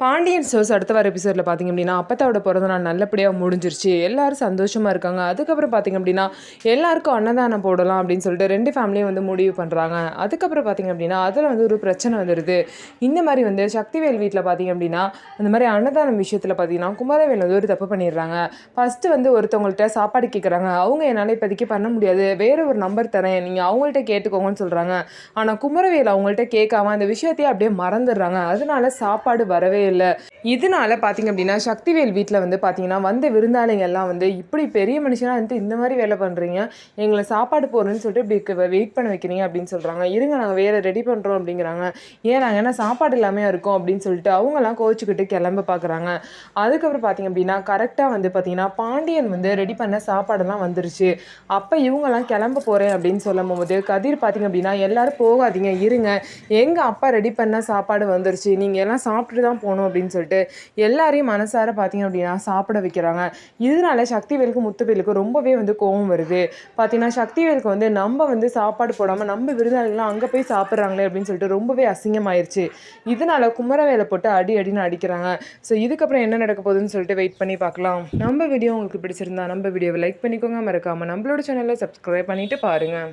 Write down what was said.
Pandian stores அடுத்த வர எபிசோடில் பார்த்திங்க அப்படின்னா அப்பத்தாவோட பிறந்த நாள் நல்லபடியாக முடிஞ்சிருச்சு. எல்லாரும் சந்தோஷமாக இருக்காங்க. அதுக்கப்புறம் பார்த்திங்க அப்படின்னா எல்லாருக்கும் அன்னதானம் போடலாம் அப்படின்னு சொல்லிட்டு 2 ஃபேமிலியும் வந்து முடிவு பண்ணுறாங்க. அதுக்கப்புறம் பார்த்திங்க அப்படின்னா அதில் வந்து ஒரு பிரச்சனை வந்துடுது. இந்த மாதிரி வந்து சக்திவேல் வீட்டில் பார்த்திங்க அப்படின்னா அந்த மாதிரி அன்னதானம் விஷயத்தில் பார்த்திங்கன்னா குமரவேல் வந்து ஒரு தப்பு பண்ணிடுறாங்க. ஃபஸ்ட்டு வந்து ஒருத்தவங்கள்ட்ட சாப்பாடு கேட்குறாங்க. அவங்க என்னால் இப்போதைக்கு பண்ண முடியாது, வேறு ஒரு நம்பர் தரேன், நீங்கள் அவங்கள்ட்ட கேட்டுக்கோங்கன்னு சொல்கிறாங்க. ஆனால் குமரவேல் அவங்கள்ட்ட கேட்காம அந்த விஷயத்தையே அப்படியே மறந்துடுறாங்க. அதனால சாப்பாடு வரவே இல்லை. இதனால பார்த்திங்க அப்படின்னா சக்திவேல் வீட்டில் வந்து பார்த்திங்கன்னா வந்த விருந்தாளிங்க எல்லாம் வந்து இப்படி பெரிய மனுஷனாக வந்துட்டு இந்த மாதிரி வேலை பண்ணுறீங்க, எங்களை சாப்பாடு போடுறேன்னு சொல்லிட்டு இப்படி வெயிட் பண்ண வைக்கிறீங்க அப்படின்னு சொல்கிறாங்க. இருங்க நாங்கள் வேறு ரெடி பண்ணுறோம் அப்படிங்கிறாங்க. ஏன் நாங்கள் என்ன சாப்பாடு இல்லாமல் இருக்கோம் அப்படின்னு சொல்லிட்டு அவங்கெல்லாம் கோச்சிக்கிட்டு கிளம்ப பார்க்குறாங்க. அதுக்கப்புறம் பார்த்திங்க அப்படின்னா கரெக்டாக வந்து பார்த்திங்கன்னா பாண்டியன் வந்து ரெடி பண்ண சாப்பாடெல்லாம் வந்துருச்சு. அப்போ இவங்கெல்லாம் கிளம்ப போகிறேன் அப்படின்னு சொல்லும் போது கதிர் பார்த்திங்க அப்படின்னா எல்லோரும் போகாதீங்க, இருங்க, எங்கள் அப்பா ரெடி பண்ண சாப்பாடு வந்துருச்சு, நீங்கள் எல்லாம் சாப்பிட்டு தான் போகணும் அப்படின்னு சொல்லிட்டு எல்லாரையும் மனசார பார்த்தீங்க அப்படின்னா சாப்பிட வைக்கிறாங்க. இதனால சக்திவேலுக்கு முத்துவேலுக்கு ரொம்பவே வந்து கோவம் வருது. பார்த்தீங்கன்னா சக்திவேலுக்கு வந்து நம்ம வந்து சாப்பாடு போடாமல் நம்ம விருந்தாளிகள்லாம் அங்கே போய் சாப்பிட்றாங்களே அப்படின்னு சொல்லிட்டு ரொம்பவே அசிங்கமாயிருச்சு. இதனால குமரவேலை போட்டு அடின்னு அடிக்கிறாங்க. ஸோ இதுக்கப்புறம் என்ன நடக்க போகுதுன்னு சொல்லிட்டு வெயிட் பண்ணி பார்க்கலாம். நம்ம வீடியோ உங்களுக்கு பிடிச்சிருந்தா நம்ம வீடியோவை லைக் பண்ணிக்கோங்க, மறக்காமல் நம்மளோட சேனலை சப்ஸ்கிரைப் பண்ணிட்டு பாருங்கள்.